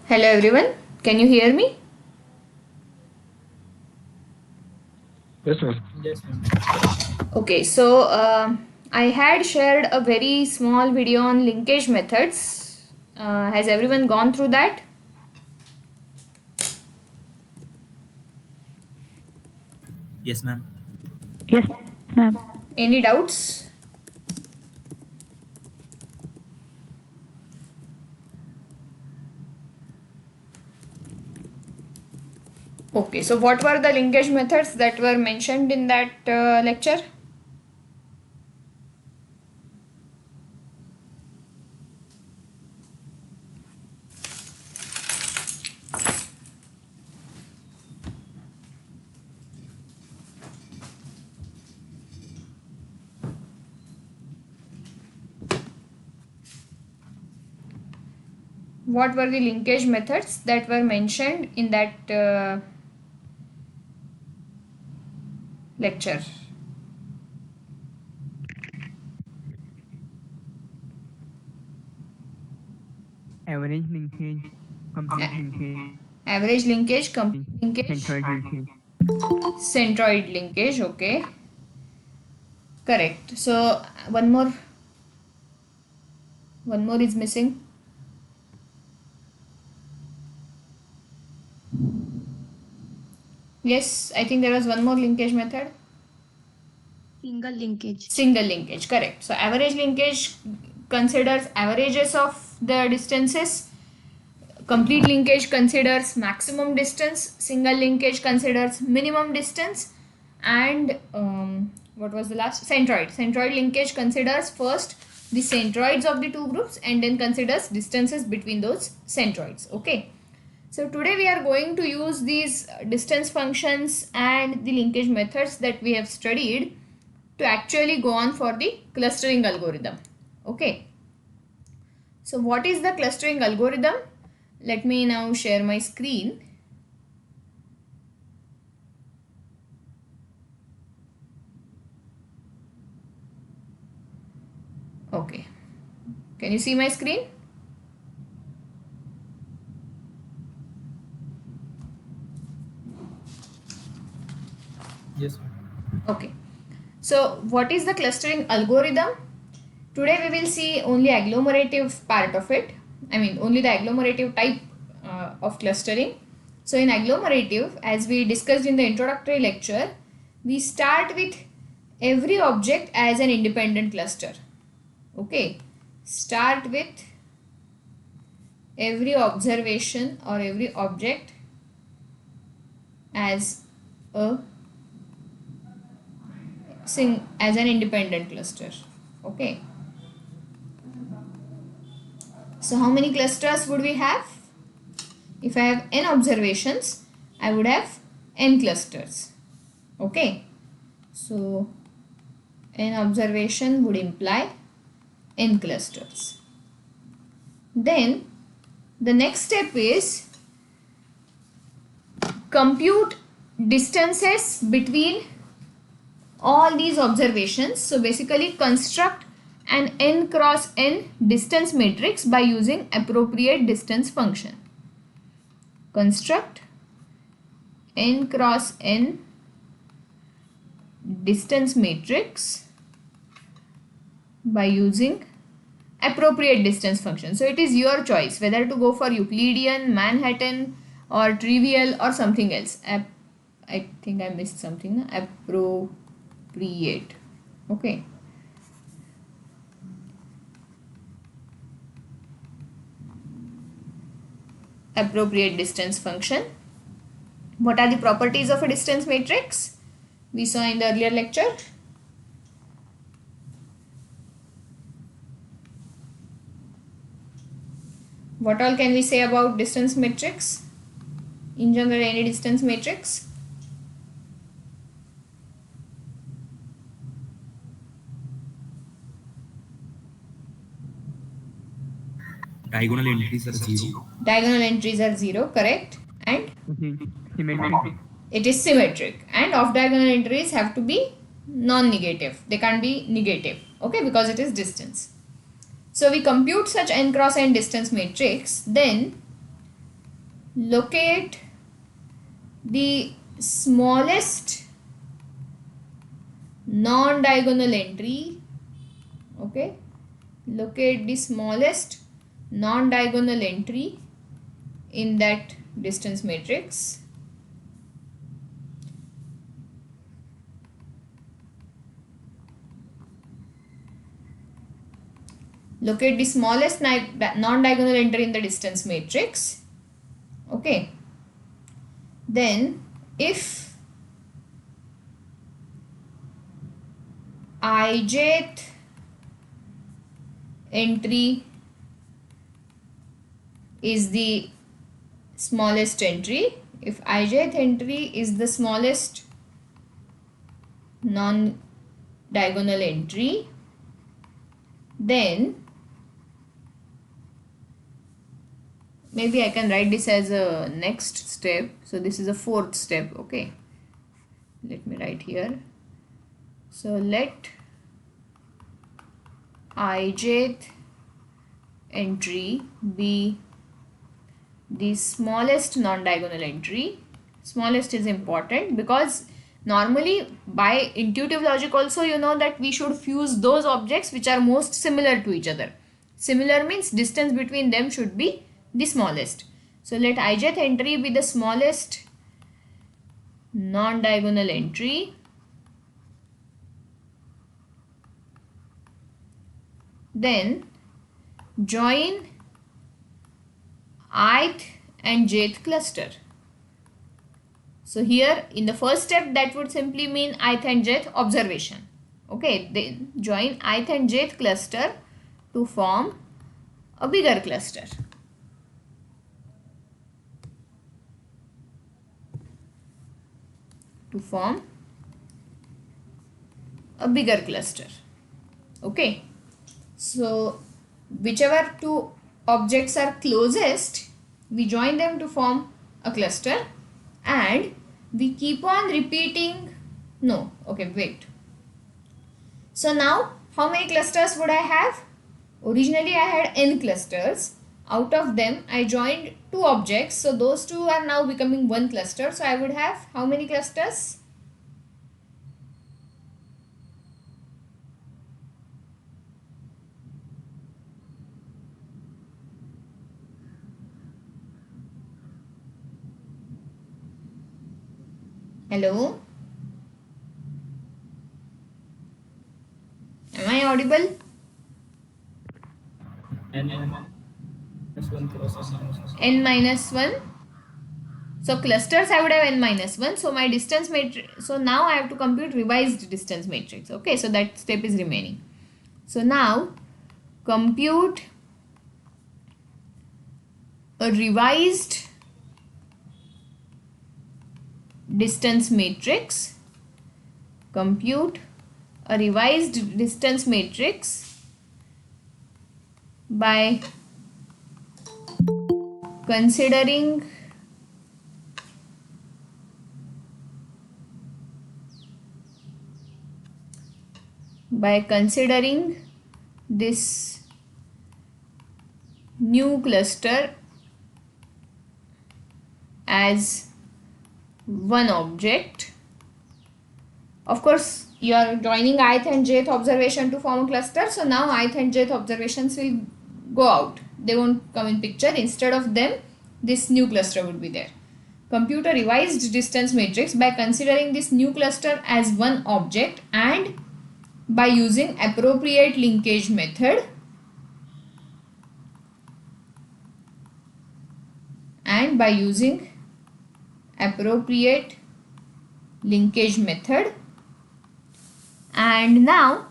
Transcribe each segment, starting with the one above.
Hello everyone, can you hear me? Yes, ma'am. Yes, ma'am. Okay, so I had shared a very small video on linkage methods. Has everyone gone through that? Yes, ma'am. Yes, ma'am. Any doubts? Okay, so what were the linkage methods that were mentioned in that lecture? What were the linkage methods that were mentioned in that lecture? Average linkage, complete linkage, Average linkage, complete linkage, centroid linkage. centroid linkage, okay. Correct. So one more is missing. Yes, I think there was one more linkage method. Single linkage. Single linkage, correct. So average linkage considers averages of the distances. Complete linkage considers maximum distance. Single linkage considers minimum distance. And what was the last? Centroid. Centroid linkage considers first the centroids of the two groups and then considers distances between those centroids. Okay. So today we are going to use these distance functions and the linkage methods that we have studied to actually go on for the clustering algorithm. Okay. So what is the clustering algorithm? Let me now share my screen. Okay. Can you see my screen? Yes, ma'am. Okay. So what is the clustering algorithm? Today we will see only agglomerative part of it. I mean only the agglomerative type of clustering. So in agglomerative, as we discussed in the introductory lecture, we start with every object as an independent cluster. Okay. Start with every observation or every object as as an independent cluster. Okay. So how many clusters would we have? If I have n observations, I would have n clusters. Okay. So n observation would imply n clusters. Then the next step is compute distances between all these observations. So basically construct an n cross n distance matrix by using appropriate distance function. Construct n cross n distance matrix by using appropriate distance function. So it is your choice whether to go for Euclidean, Manhattan or trivial or something else. I think I missed something. Appropriate. Okay. Appropriate distance function. What are the properties of a distance matrix? We saw in the earlier lecture. What all can we say about distance matrix? In general, any distance matrix? Diagonal entries are 0. Diagonal entries are 0, correct? And It is symmetric. it is symmetric. And off diagonal entries have to be non-negative. They can't be negative, okay, because it is distance. So we compute such n cross n distance matrix. Then locate the smallest non-diagonal entry. Okay, locate the smallest non-diagonal entry in that distance matrix. Locate the smallest non-diagonal entry in the distance matrix. Okay, then if ijth entry is the smallest entry, if ijth entry is the smallest non-diagonal entry, then maybe I can write this as a next step. So this is a fourth step. Okay, let me write here. So let ijth entry be the smallest non-diagonal entry. Smallest is important because normally by intuitive logic also you know that we should fuse those objects which are most similar to each other. Similar means distance between them should be the smallest. So let ijth entry be the smallest non-diagonal entry. Then join ith and jth cluster. So here in the first step that would simply mean ith and jth observation. Okay, then join ith and jth cluster to form a bigger cluster. To form a bigger cluster. Okay, so whichever two objects are closest, we join them to form a cluster and we keep on repeating. No, okay, wait. So now how many clusters would I have? Originally I had n clusters. Out of them I joined two objects, so those two are now becoming one cluster. So I would have how many clusters? Hello? Am I audible? N minus 1. So clusters I would have n minus 1. So my distance matrix. So now I have to compute revised distance matrix. Okay, so that step is remaining. So now compute a revised distance matrix. Compute a revised distance matrix by considering this new cluster as one object. Of course you are joining ith and jth observation to form a cluster, so now ith and jth observations will go out, they won't come in picture. Instead of them this new cluster would be there. Compute a revised distance matrix by considering this new cluster as one object and by using appropriate linkage method and now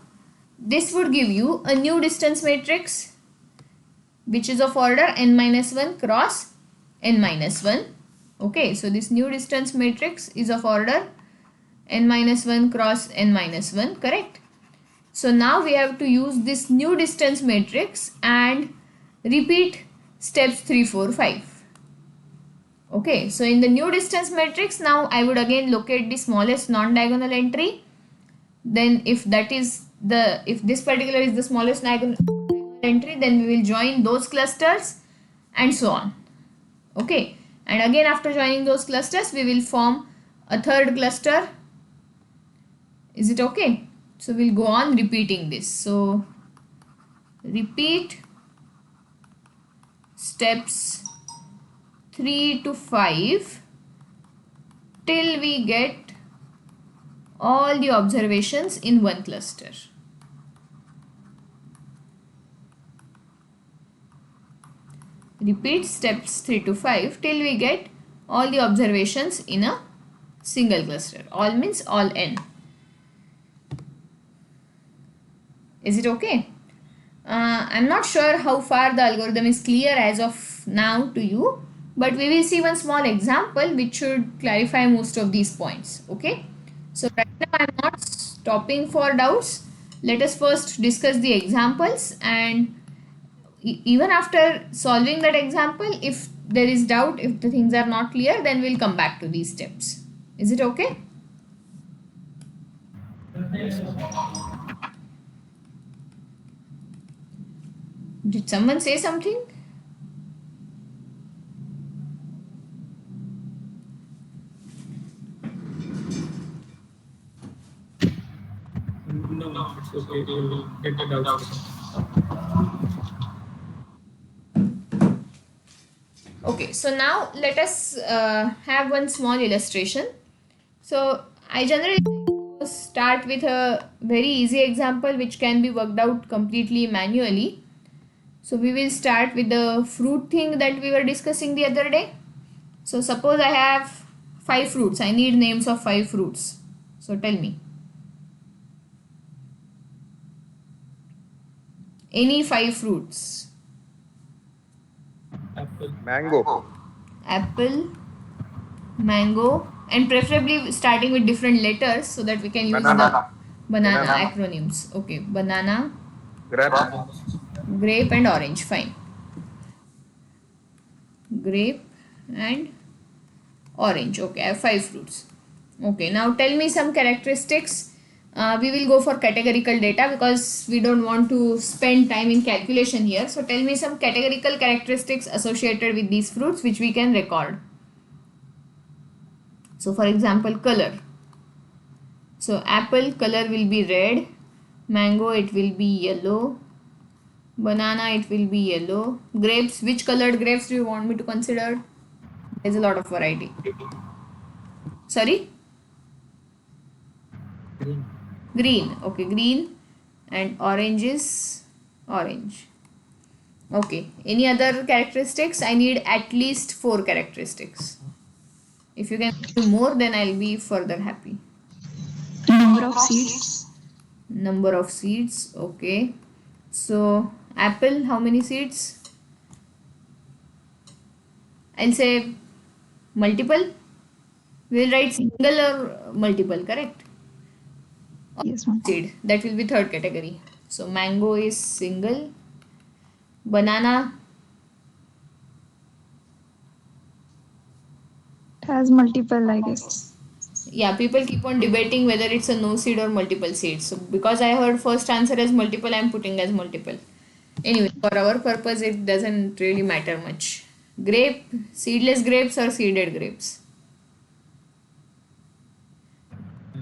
this would give you a new distance matrix which is of order n minus 1 cross n minus 1. Okay, so this new distance matrix is of order n minus 1 cross n minus 1, correct? So now we have to use this new distance matrix and repeat steps 3, 4, 5. Okay, so in the new distance matrix now I would again locate the smallest non-diagonal entry. Then if this particular is the smallest diagonal entry, then we will join those clusters and so on. Okay, And again, after joining those clusters, we will form a third cluster. Is it okay? So we'll go on repeating this. So repeat steps 3 to 5 till we get all the observations in one cluster. Repeat steps 3 to 5 till we get all the observations in a single cluster. All means all n. Is it okay? I'm not sure how far the algorithm is clear as of now to you, but we will see one small example which should clarify most of these points. Okay, so right now I'm not stopping for doubts. Let us first discuss the examples, and even after solving that example, if there is doubt, if the things are not clear, then we'll come back to these steps. Is it okay? Did someone say something? No, it's okay. We'll get the doubts. Okay, so now let us have one small illustration. So I generally start with a very easy example which can be worked out completely manually. So we will start with the fruit thing that we were discussing the other day. So suppose I have 5 fruits. I need names of 5 fruits. So tell me. Any 5 fruits. Apple. Mango. Apple, mango, and preferably starting with different letters so that we can use the Banana. banana Banana. acronyms. Okay, banana, Grape. grape and orange. Fine. Grape and orange. Okay, I have 5 fruits. Okay, now tell me some characteristics. We will go for categorical data because we don't want to spend time in calculation here. So tell me some categorical characteristics associated with these fruits which we can record. So for example, color. So apple color will be red, mango it will be yellow, banana it will be yellow, grapes, which colored grapes do you want me to consider? There's a lot of variety. Sorry? Green. Green. Okay, green, and orange is orange. Okay, any other characteristics? I need at least 4 characteristics. If you can do more, then I'll be further happy. Number of seeds. Number of seeds. Okay, so apple, how many seeds? I'll say multiple. We'll write single or multiple, correct? Yes, ma'am. Seed, that will be third category. So mango is single. Banana, It has multiple, I guess. yeah, people keep on debating whether it's a no seed or multiple seeds. So because I heard first answer as multiple, I'm putting as multiple. Anyway, for our purpose, it doesn't really matter much. Grape, seedless grapes or seeded grapes?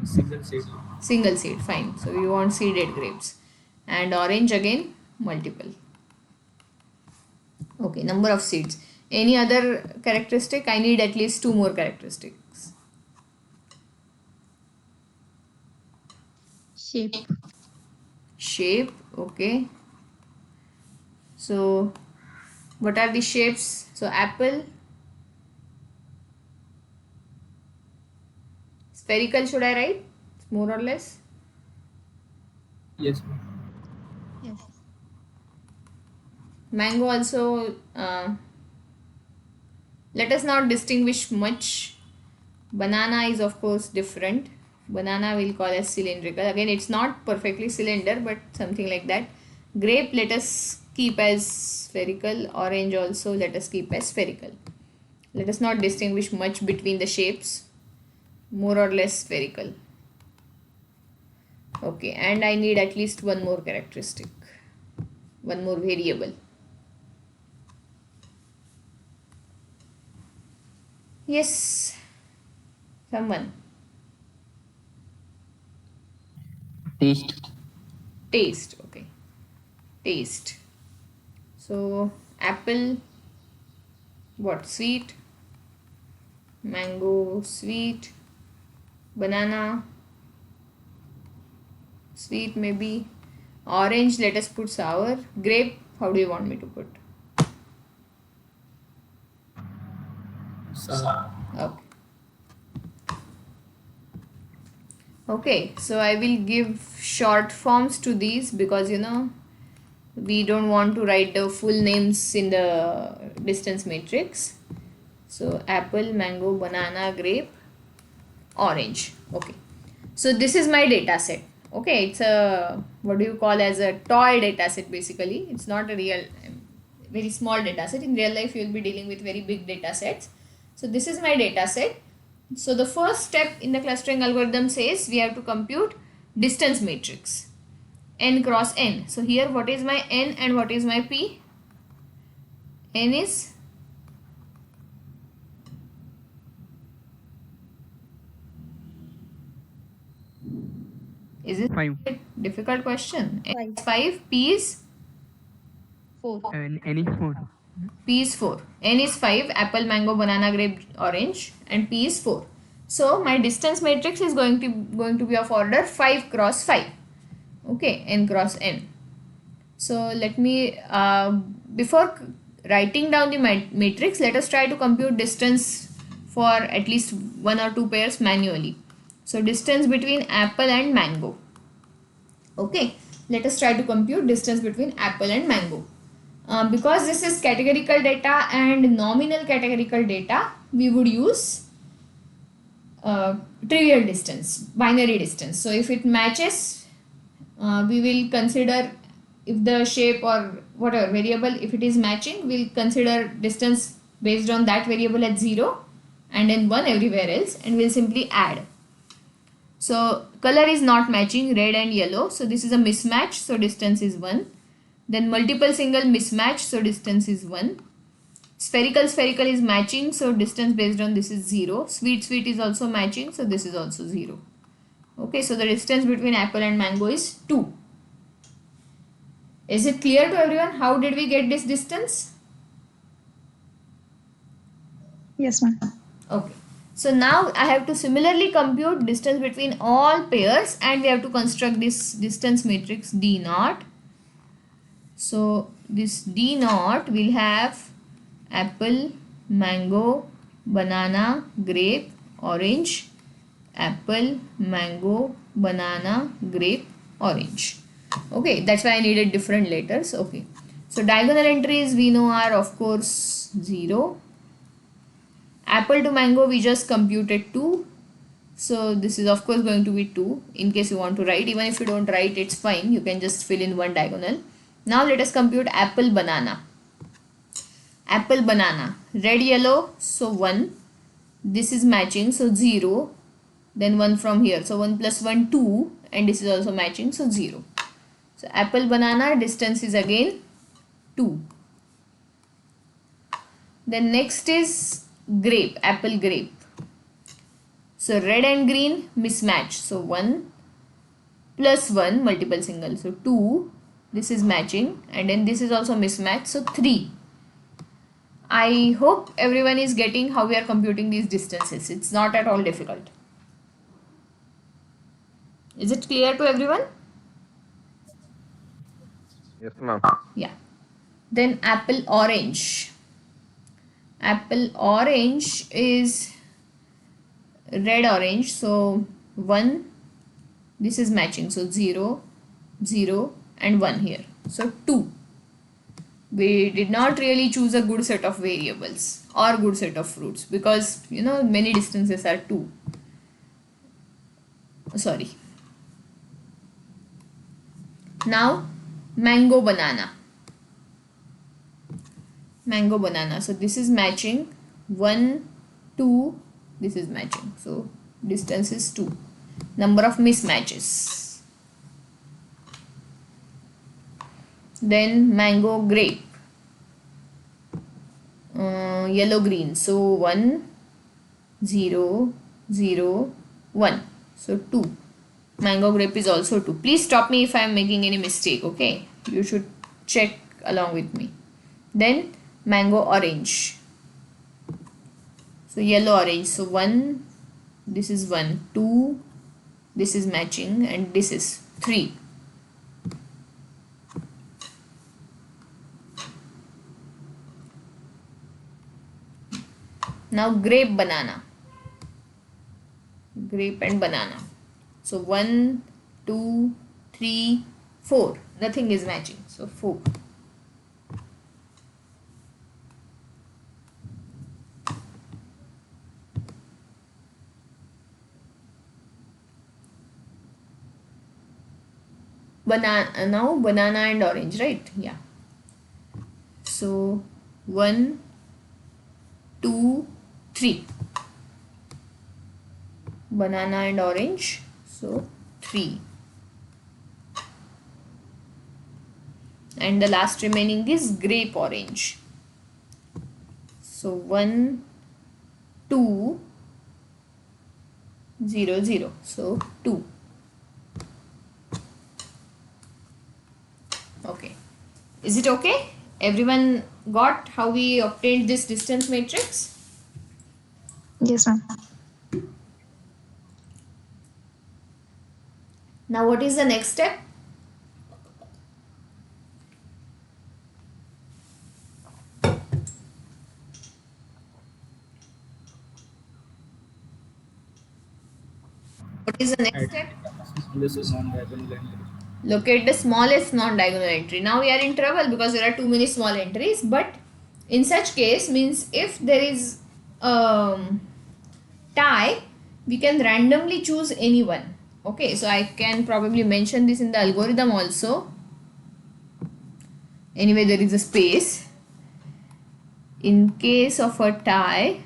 Single seed. Single seed, fine. So we want seeded grapes. And orange again, multiple. Okay, number of seeds. Any other characteristic? I need at least 2 more characteristics. Shape. Shape, okay. So what are the shapes? So apple, spherical should I write? More or less. Yes, ma'am. Yes. Mango also, let us not distinguish much. Banana is of course different. Banana we'll call as cylindrical. Again, it's not perfectly cylinder, but something like that. Grape let us keep as spherical. Orange also let us keep as spherical. Let us not distinguish much between the shapes. More or less spherical. Okay, and I need at least 1 more characteristic. 1 more variable. Yes, someone. Taste. Taste. Okay. Taste. So apple, what? Sweet. Mango, sweet. Banana, sweet maybe. Orange, let us put sour. Grape, how do you want me to put? Sour. Okay. Okay, so I will give short forms to these because we don't want to write the full names in the distance matrix. So apple, mango, banana, grape, orange. Okay. So this is my data set. Okay, it's a what do you call as a toy data set basically. It's not a real very small data set. In real life you will be dealing with very big data sets. So this is my data set. So the first step in the clustering algorithm says we have to compute distance matrix n cross n. So here what is my n and what is my p? N is it 5. a difficult question? N is 5, 4. And N is 4. P is 4. N is 5, apple, mango, banana, grape, orange, and P is 4. So my distance matrix is going to be of order 5 cross 5. Okay, n cross n. So let me before writing down the matrix, let us try to compute distance for at least one or two pairs manually. So distance between apple and mango. Okay, let us try to compute distance between apple and mango. Because this is categorical data and nominal categorical data, we would use trivial distance, binary distance. So if it matches, we will consider if the shape or whatever variable, if it is matching, we'll consider distance based on that variable at 0 and then 1 everywhere else, and we'll simply add. So color is not matching, red and yellow, so this is a mismatch, so distance is 1. Then multiple single mismatch, so distance is 1. Spherical is matching, so distance based on this is 0. Sweet is also matching, so this is also 0. Okay, so the distance between apple and mango is 2. Is it clear to everyone? How did we get this distance? Yes, ma'am. Okay. So now I have to similarly compute distance between all pairs and we have to construct this distance matrix D naught. So this D naught will have apple, mango, banana, grape, orange, apple, mango, banana, grape, orange. Okay, that's why I needed different letters. Okay, so diagonal entries we know are of course 0. Apple to mango we just computed 2. So this is of course going to be 2 in case you want to write. Even if you don't write, it's fine. You can just fill in one diagonal. Now let us compute apple banana. Apple banana. Red yellow. So 1. This is matching. So 0. Then 1 from here. So 1 plus 1 2. And this is also matching. So 0. So apple banana distance is again 2. Then next is grape. Apple grape. So red and green mismatch. So 1 plus 1 multiple single. So 2. This is matching and then this is also mismatch. So 3. I hope everyone is getting how we are computing these distances. It's not at all difficult. Is it clear to everyone? Yes, ma'am. Yeah. Then apple orange. Apple orange is red orange. So 1. This is matching. So 0, 0 and 1 here. So 2. We did not really choose a good set of variables or good set of fruits because many distances are 2. Sorry. Now mango banana. Mango banana. So this is matching 1, 2. This is matching. So distance is 2. Number of mismatches. Then mango grape. Yellow green. So 1, 0, 0, 1. So 2. Mango grape is also 2. Please stop me if I am making any mistake, okay? You should check along with me. Then mango orange. So yellow orange. So 1, this is 1, 2, this is matching, and this is 3. Now grape banana. Grape and banana. So 1, 2, 3, 4. Nothing is matching. So 4. Banana, now banana and orange, right? Yeah. So 1, 2, 3. Banana and orange. So 3. And the last remaining is grape orange. So 1, 2, 0, 0. So 2. Okay. Is it okay? Everyone got how we obtained this distance matrix? Yes, ma'am. Now what is the next step? What is the next step? This is non-diagonal entry. Locate the smallest non-diagonal entry. Now we are in trouble because there are too many small entries, but in such case means if there is tie, we can randomly choose any one. Okay, so I can probably mention this in the algorithm also. Anyway, there is a space. In case of a tie,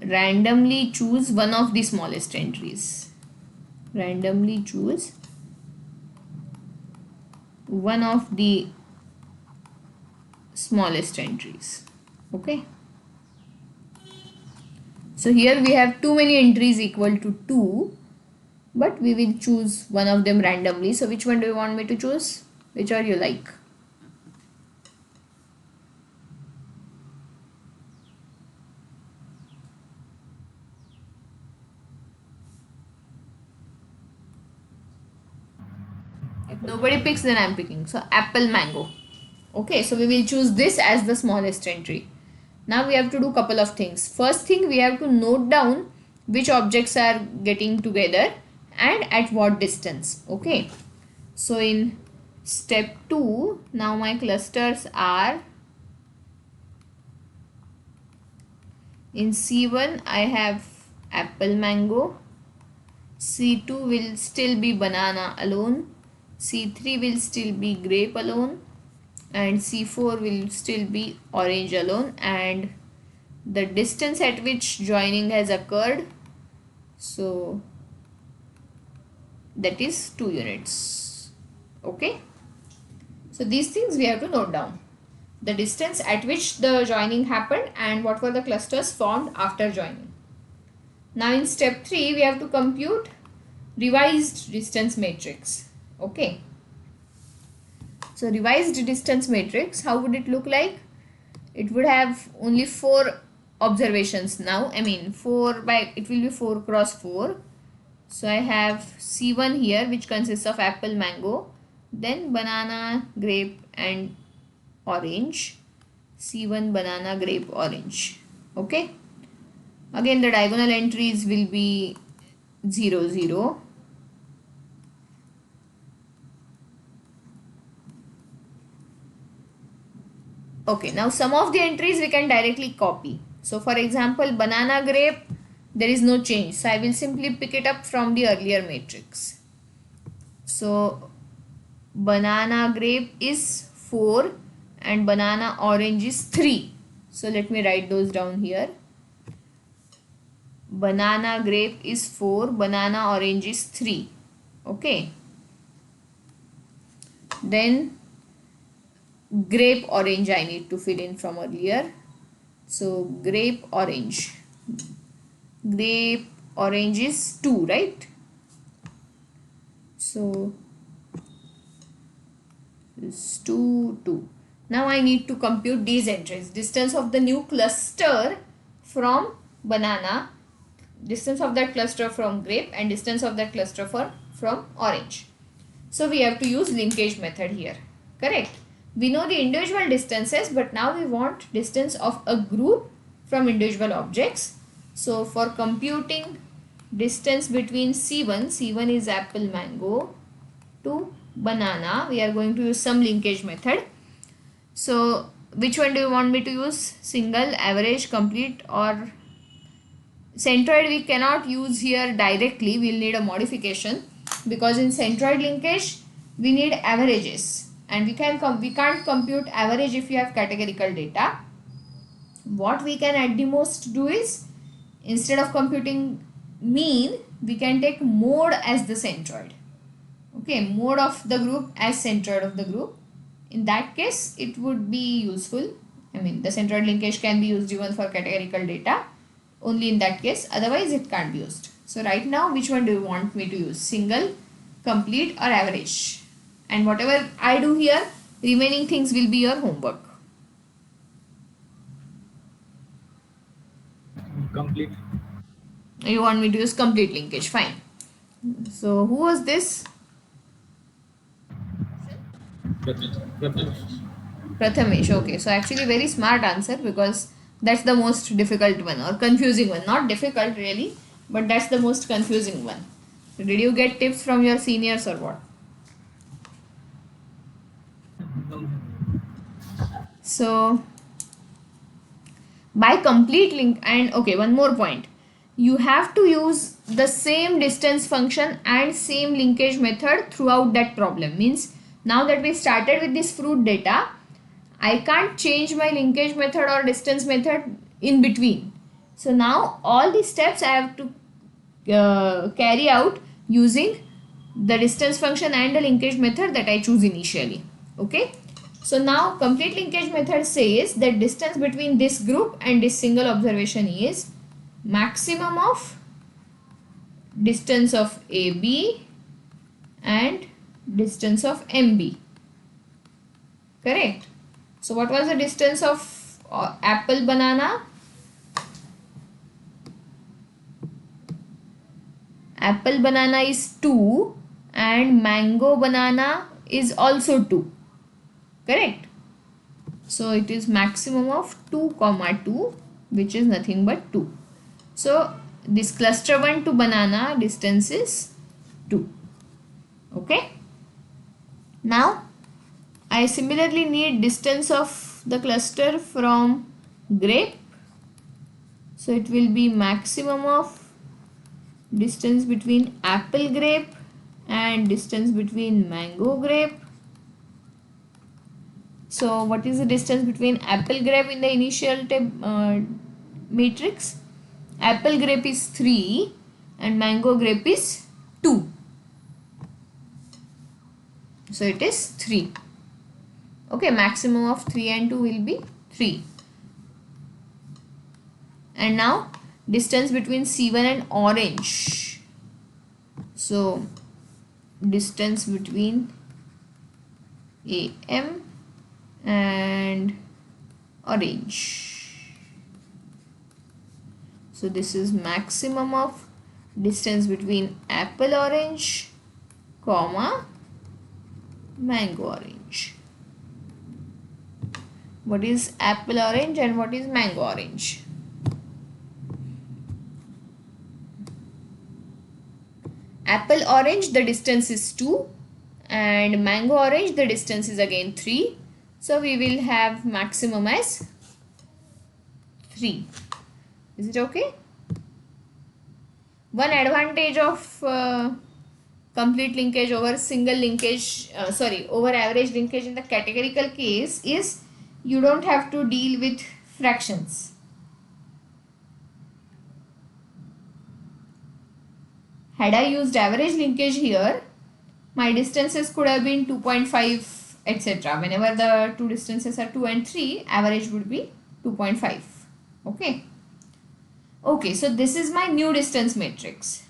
randomly choose one of the smallest entries. Randomly choose one of the smallest entries. Okay. So here we have too many entries equal to 2, but we will choose one of them randomly. So which one do you want me to choose? Which are you like? If nobody picks, then I'm picking. So apple, mango. Okay, so we will choose this as the smallest entry. Now we have to do couple of things. First thing, we have to note down which objects are getting together and at what distance. Okay, so in step 2, now my clusters are in C1 I have apple, mango. C2 will still be banana alone. C3 will still be grape alone. And C4 will still be orange alone, and the distance at which joining has occurred, so that is 2 units. Okay, so these things we have to note down: the distance at which the joining happened and what were the clusters formed after joining. Now in step 3 we have to compute revised distance matrix. Okay, so revised distance matrix, how would it look like? It would have only 4 observations now. I mean 4 by, it will be 4 cross 4. So I have C1 here, which consists of apple, mango, then banana, grape and orange. C1, banana, grape, orange. Okay. Again the diagonal entries will be 0, 0. Okay, now some of the entries we can directly copy. So for example, banana, grape, there is no change. So I will simply pick it up from the earlier matrix. So banana, grape is 4 and banana, orange is 3. So let me write those down here. Banana, grape is 4, banana, orange is 3. Okay. Then grape, orange I need to fill in from earlier. So grape orange. Grape orange is 2, right? So is 2, 2. Now I need to compute these entries. Distance of the new cluster from banana, distance of that cluster from grape, and distance of that cluster from orange. So we have to use linkage method here. Correct? We know the individual distances, but now we want distance of a group from individual objects. So for computing distance between C1 is apple mango, to banana, we are going to use some linkage method. So which one do you want me to use? Single, average, complete, or centroid? We cannot use here directly. We'll need a modification, because in centroid linkage we need averages, and we can't compute average if you have categorical data. What we can at the most do is, instead of computing mean, we can take mode as the centroid. Okay, mode of the group as centroid of the group. In that case, it would be useful. I mean, the centroid linkage can be used even for categorical data. Only in that case, otherwise it can't be used. So right now, which one do you want me to use? Single, complete, or average? And whatever I do here, remaining things will be your homework. Complete. You want me to use complete linkage? Fine. So who was this? Prathamesh. Okay, so actually very smart answer, because that's the most difficult one, or confusing one. Not difficult really, but that's the most confusing one. So did you get tips from your seniors or what? So by complete link, and okay, one more point. You have to use the same distance function and same linkage method throughout that problem. Means now that we started with this fruit data, I can't change my linkage method or distance method in between. So now all these steps I have to carry out using the distance function and the linkage method that I choose initially. Okay. So now complete linkage method says that distance between this group and this single observation is maximum of distance of AB and distance of MB. Correct? So what was the distance of apple banana? Apple banana is 2 and mango banana is also 2. Correct? So it is maximum of 2 comma 2, which is nothing but 2. So this cluster 1 to banana distance is 2. Okay. Now I similarly need distance of the cluster from grape. So it will be maximum of distance between apple grape and distance between mango grape. So what is the distance between apple grape in the initial matrix? Apple grape is 3 and mango grape is 2. So it is 3. Okay, maximum of 3 and 2 will be 3. And now distance between C1 and orange. So distance between AM and orange. So this is maximum of distance between apple orange, comma, mango orange. What is apple orange and what is mango orange? Apple orange, the distance is 2, and mango orange, the distance is again 3. So we will have maximum as 3. Is it okay? One advantage of complete linkage over single linkage, over average linkage in the categorical case is you don't have to deal with fractions. Had I used average linkage here, my distances could have been 2.5, etc. Whenever the two distances are 2 and 3, average would be 2.5. Okay. Okay, so this is my new distance matrix.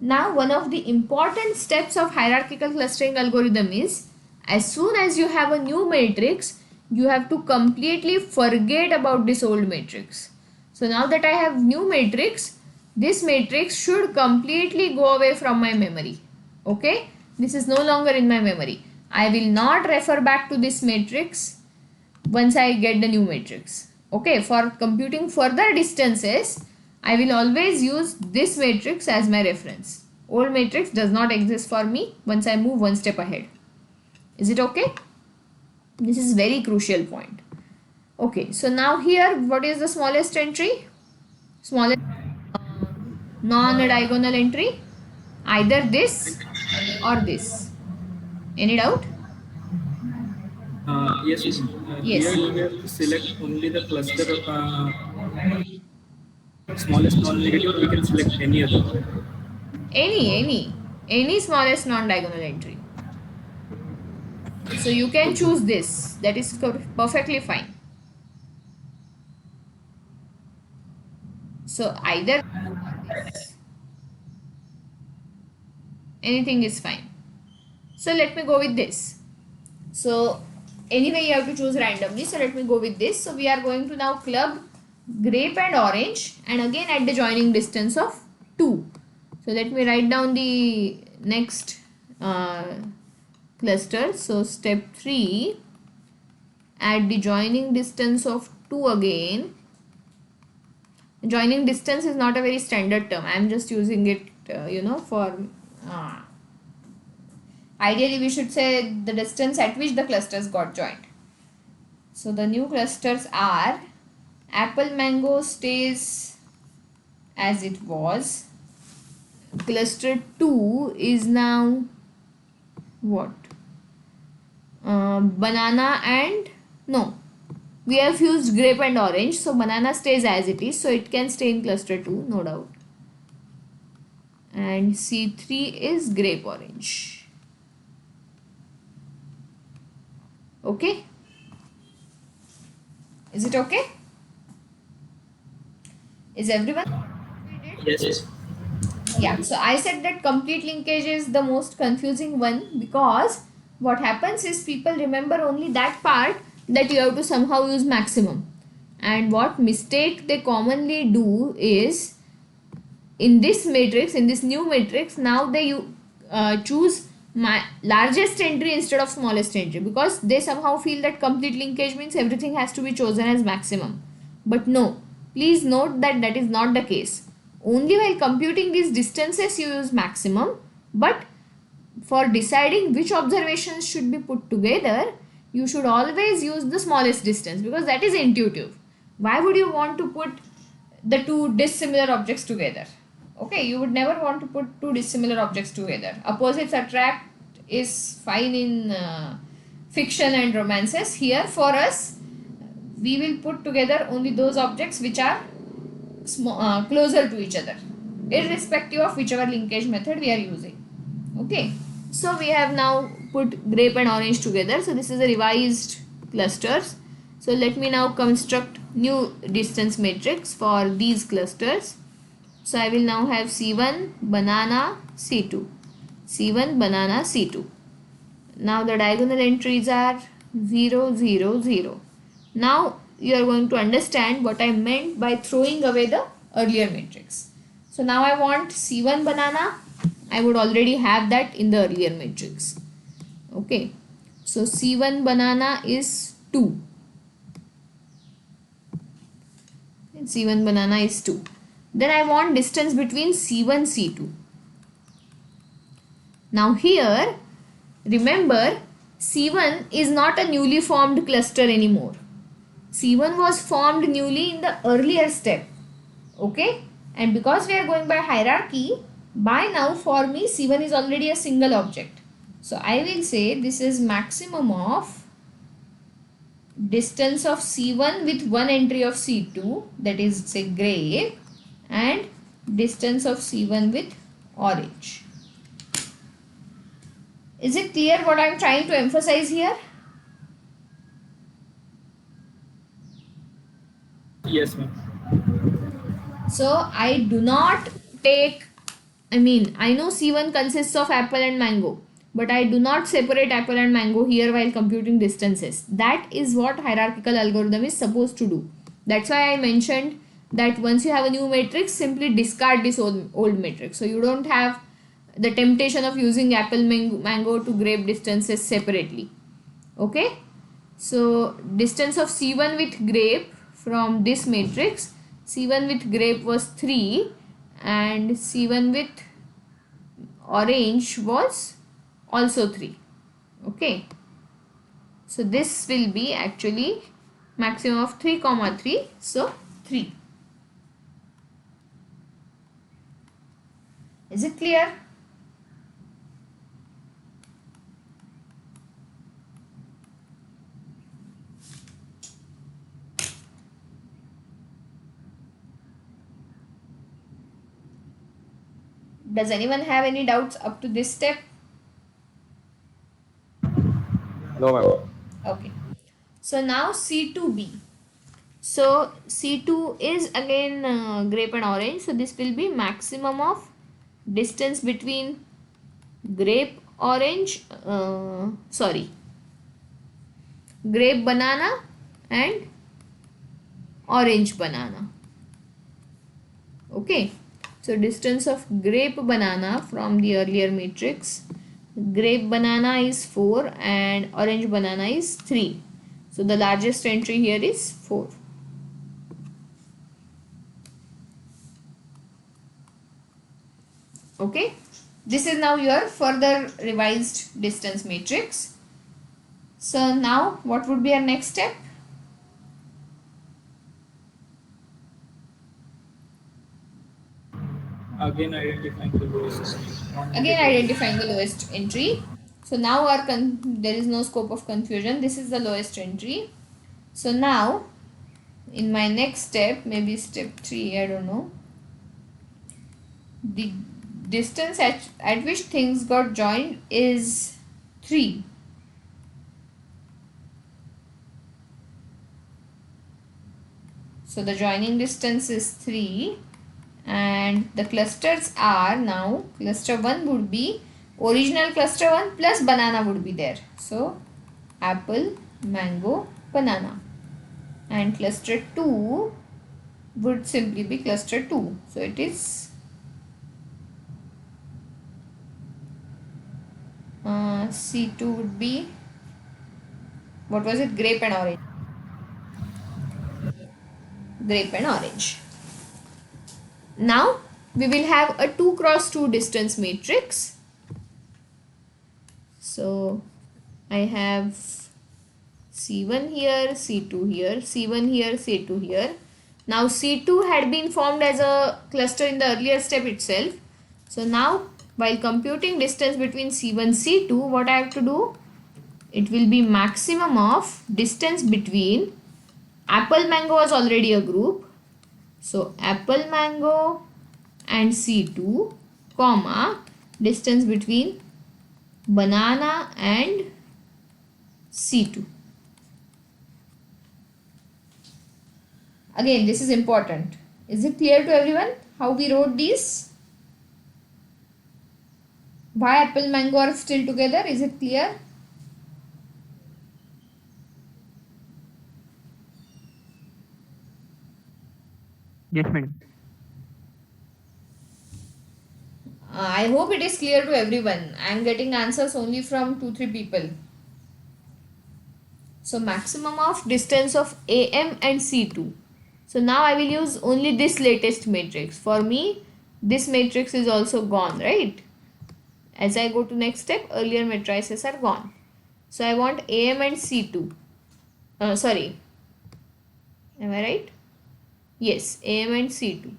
Now, one of the important steps of hierarchical clustering algorithm is, as soon as you have a new matrix, you have to completely forget about this old matrix. So now that I have new matrix, this matrix should completely go away from my memory. Okay, this is no longer in my memory. I will not refer back to this matrix once I get the new matrix. Okay, for computing further distances, I will always use this matrix as my reference. Old matrix does not exist for me once I move one step ahead. Is it okay? This is very crucial point. Okay, so now here, what is the smallest entry? Smallest non-diagonal entry? Either this or this. Any doubt? Yes, here Yes. we have to select only the cluster smallest non-negative, or we can select any other. Any smallest non-diagonal entry. So you can choose this. That is perfectly fine. So either this. Anything is fine. So let me go with this. So anyway, you have to choose randomly. So let me go with this. So we are going to now club grape and orange, and again at the joining distance of 2. So let me write down the next cluster. So step 3, at the joining distance of 2 again. Joining distance is not a very standard term. I am just using it, for ideally we should say the distance at which the clusters got joined. So the new clusters are apple mango stays as it was. Cluster 2 is now what? Banana and no. We have used grape and orange, so banana stays as it is, so it can stay in cluster 2, no doubt. And C3 is grape orange. Okay? Is it okay? Is everyone? Yes. Yeah, so I said that complete linkage is the most confusing one, because what happens is people remember only that part, that you have to somehow use maximum. And what mistake they commonly do is, in this matrix, in this new matrix, now they choose my largest entry instead of smallest entry, because they somehow feel that complete linkage means everything has to be chosen as maximum. But no, please note that that is not the case. Only while computing these distances you use maximum, but for deciding which observations should be put together, you should always use the smallest distance, because that is intuitive. Why would you want to put the two dissimilar objects together? Okay, you would never want to put two dissimilar objects together. Opposites attract is fine in fiction and romances. Here for us, we will put together only those objects which are closer to each other, irrespective of whichever linkage method we are using. Okay, so we have now put grape and orange together. So this is a revised clusters. So let me now construct new distance matrix for these clusters. So I will now have C1 banana C2, C1 banana C2. Now the diagonal entries are 0 0 0. Now you are going to understand what I meant by throwing away the earlier matrix. So now I want C1 banana. I would already have that in the earlier matrix. Okay, so C1 banana is 2. C1 banana is 2. Then I want distance between C1 C2. Now here, remember, C1 is not a newly formed cluster anymore. C1 was formed newly in the earlier step. Okay, and because we are going by hierarchy, by now for me C1 is already a single object. So I will say this is maximum of distance of C1 with one entry of C2, that is say grape, and distance of C1 with orange. Is it clear what I am trying to emphasize here? Yes, ma'am. So I do not take, I mean, I know C1 consists of apple and mango, but I do not separate apple and mango here while computing distances. That is what hierarchical algorithm is supposed to do. That's why I mentioned that once you have a new matrix, simply discard this old matrix. So you don't have the temptation of using apple mango to grape distances separately. Okay. So distance of C1 with grape from this matrix, C1 with grape was 3 and C1 with orange was also 3. Okay. So this will be actually maximum of 3 comma 3. So 3. Is it clear? Does anyone have any doubts up to this step? No, ma'am. Okay. So now C2B. So C2 is again grape and orange. So this will be maximum of distance between grape orange, grape banana and orange banana. Okay. So distance of grape banana from the earlier matrix, grape banana is 4 and orange banana is 3. So the largest entry here is 4. Okay. This is now your further revised distance matrix. So now what would be our next step? Again, identifying the lowest. Again identifying the lowest entry. So now there is no scope of confusion. This is the lowest entry. So now in my next step, maybe step 3, I don't know, the distance at which things got joined is 3. So the joining distance is 3 and the clusters are now, cluster 1 would be original cluster 1 plus banana would be there. So apple, mango, banana, and cluster 2 would simply be cluster 2. So it is C2 would be, what was it, grape and orange. Grape and orange. Now we will have a 2 cross 2 distance matrix. So I have C1 here, C2 here, C1 here, C2 here. Now C2 had been formed as a cluster in the earlier step itself. So now while computing distance between C1 C2, what I have to do? It will be maximum of distance between apple mango was already a group. So apple mango and C2 comma distance between banana and C2. Again, this is important. Is it clear to everyone how we wrote these? Why apple mango are still together? Is it clear? Yes, madam. I hope it is clear to everyone. I am getting answers only from 2-3 people. So maximum of distance of AM and C2. So now I will use only this latest matrix. For me, this matrix is also gone, right? As I go to next step, earlier matrices are gone. So I want AM and C2. Sorry. Am I right? Yes, AM and C2.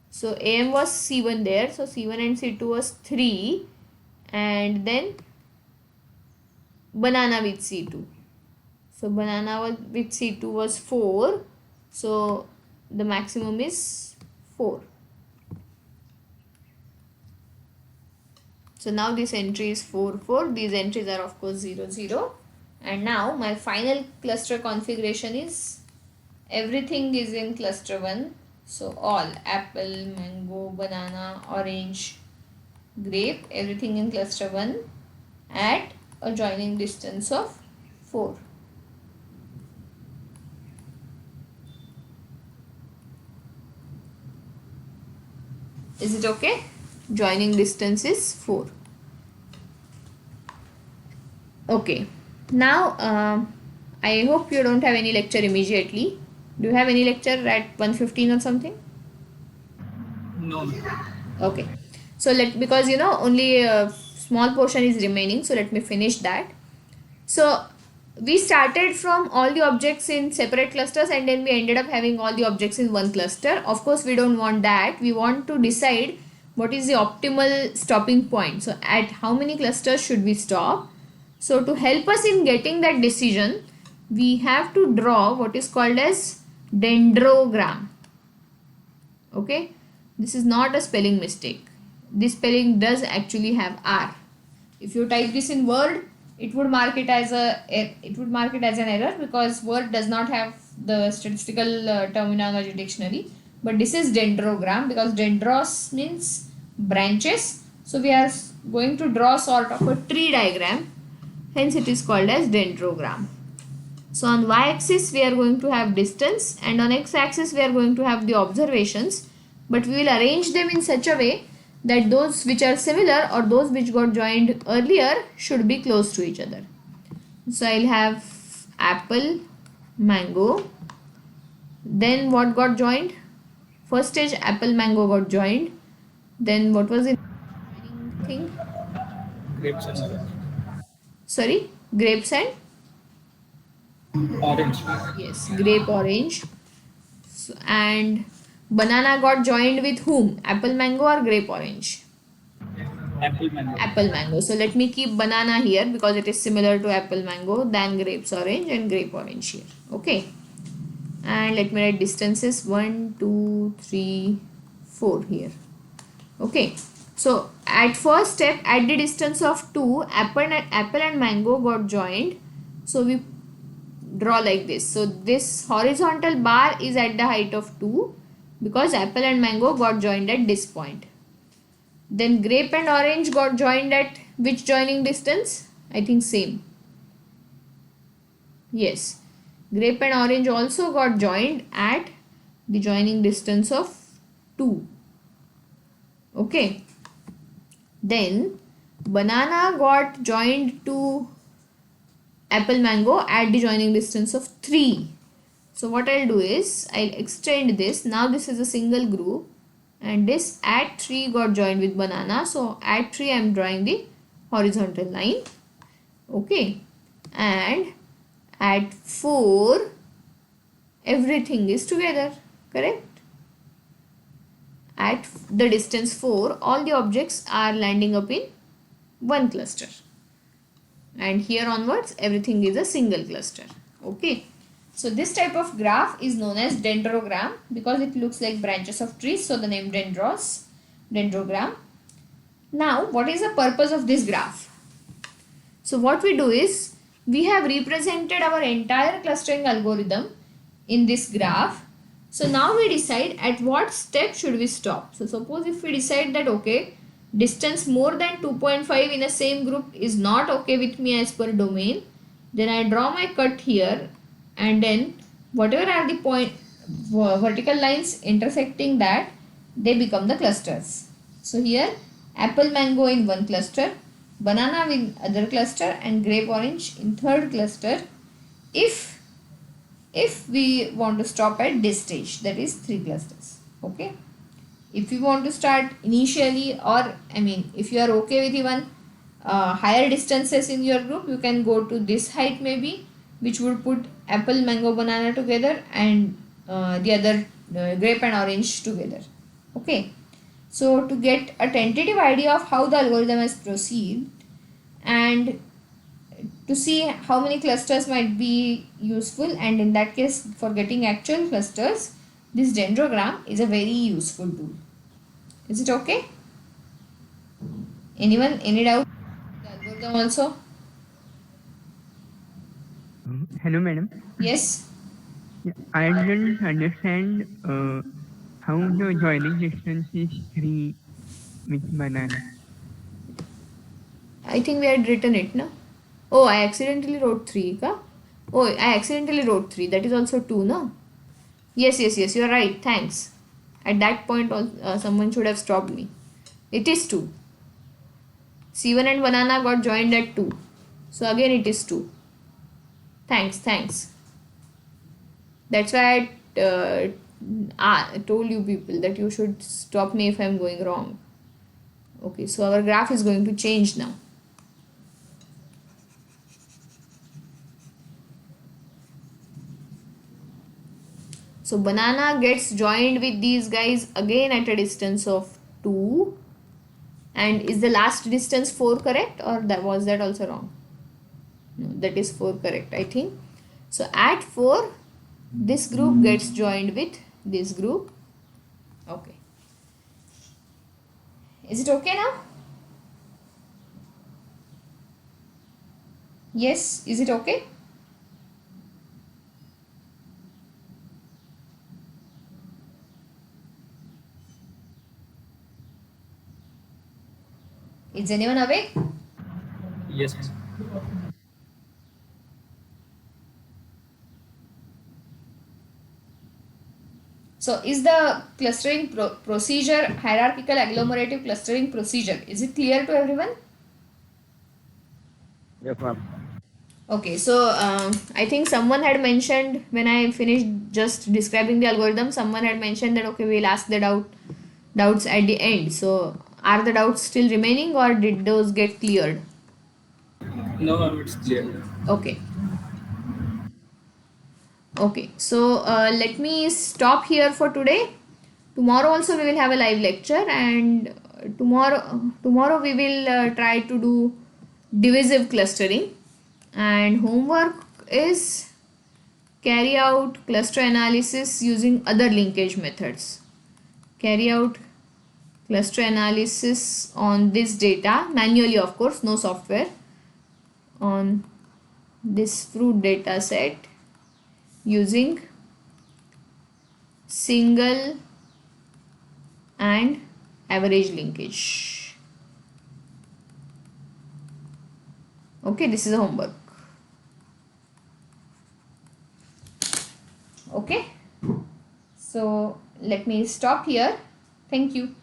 So AM was C1 there. So C1 and C2 was 3. And then banana with C2. So banana with C2 was 4. So the maximum is 4. So now this entry is 4, 4. These entries are of course 0, 0. And now my final cluster configuration is everything is in cluster 1. So all apple, mango, banana, orange, grape, everything in cluster 1 at a joining distance of 4. Is it okay? Joining distance is 4. Okay. Now, I hope you don't have any lecture immediately. Do you have any lecture at 1:15 or something? No. Okay. So because only a small portion is remaining, so let me finish that. So we started from all the objects in separate clusters and then we ended up having all the objects in one cluster. Of course, we don't want that. We want to decide what is the optimal stopping point. So at how many clusters should we stop? So to help us in getting that decision, we have to draw what is called as dendrogram. Okay, this is not a spelling mistake. This spelling does actually have R. If you type this in Word, it would mark it as an error because Word does not have the statistical terminology dictionary. But this is dendrogram because dendros means branches. So we are going to draw sort of a tree diagram. Hence it is called as dendrogram. So on y-axis we are going to have distance and on x-axis we are going to have the observations, but we will arrange them in such a way that those which are similar or those which got joined earlier should be close to each other. So I'll have apple, mango, then what got joined? First stage apple, mango got joined, then what was the thing? Grapes and orange. Sorry, grapes and Orange. yes, grape, orange. So, and banana got joined with whom? Apple, mango or grape, orange? Apple mango. Apple, mango. So let me keep banana here because it is similar to apple, mango than grapes, orange and grape, orange here. Okay. And let me write distances 1, 2, 3, 4 here. Okay. So at first step, at the distance of 2, apple and mango got joined. So we draw like this. So this horizontal bar is at the height of 2 because apple and mango got joined at this point. Then grape and orange got joined at which joining distance? I think same. Yes. Grape and orange also got joined at the joining distance of 2. Okay. Then banana got joined to apple, mango at the joining distance of 3. So what I'll do is I'll extend this. Now this is a single group and this at 3 got joined with banana. So at 3 I'm drawing the horizontal line. Okay. And at 4 everything is together. Correct? At the distance 4 all the objects are landing up in one cluster. And here onwards everything is a single cluster. Okay. So this type of graph is known as dendrogram because it looks like branches of trees. So the name dendrogram. Now what is the purpose of this graph? So what we do is we have represented our entire clustering algorithm in this graph. So now we decide at what step should we stop. So suppose if we decide that okay, distance more than 2.5 in a same group is not okay with me as per domain, then I draw my cut here and then whatever are the vertical lines intersecting that, they become the clusters. So here apple, mango in one cluster, banana in other cluster and grape, orange in third cluster if we want to stop at this stage, that is 3 clusters. Okay. If you want to start initially or if you are okay with even higher distances in your group, you can go to this height maybe, which would put apple, mango, banana together and the other grape and orange together. Okay. So to get a tentative idea of how the algorithm has proceeded and to see how many clusters might be useful, and in that case for getting actual clusters, this dendrogram is a very useful tool. Is it okay? Anyone? Any doubt? The algorithm also? Hello, madam. Yes. Yeah, I didn't understand how the joining distance is 3 with banana. I think we had written it, no? Oh, I accidentally wrote 3, ka? Oh, I accidentally wrote 3. That is also 2, no? Yes, yes, yes, you are right. Thanks. At that point, someone should have stopped me. It is 2. C1 and banana got joined at 2. So again it is 2. Thanks, thanks. That's why I told you people that you should stop me if I'm going wrong. Okay, so our graph is going to change now. So banana gets joined with these guys again at a distance of 2. And is the last distance 4 correct, or was that also wrong? No, that is 4 correct, I think. So at 4, this group gets joined with this group. Okay. Is it okay now? Yes, is it okay? Is anyone awake? Yes, ma'am. So is the clustering procedure hierarchical agglomerative clustering procedure? Is it clear to everyone? Yes, ma'am. Okay, so I think someone had mentioned when I finished just describing the algorithm, someone had mentioned that okay, we'll ask the doubts at the end. So are the doubts still remaining, or did those get cleared? No, ma'am, it's clear. Okay. Okay, so let me stop here for today. Tomorrow also we will have a live lecture, and tomorrow we will try to do divisive clustering, and homework is carry out cluster analysis using other linkage methods. Carry out cluster analysis on this data manually, of course, no software, on this fruit data set using single and average linkage. Okay, this is a homework. Okay, so let me stop here. Thank you.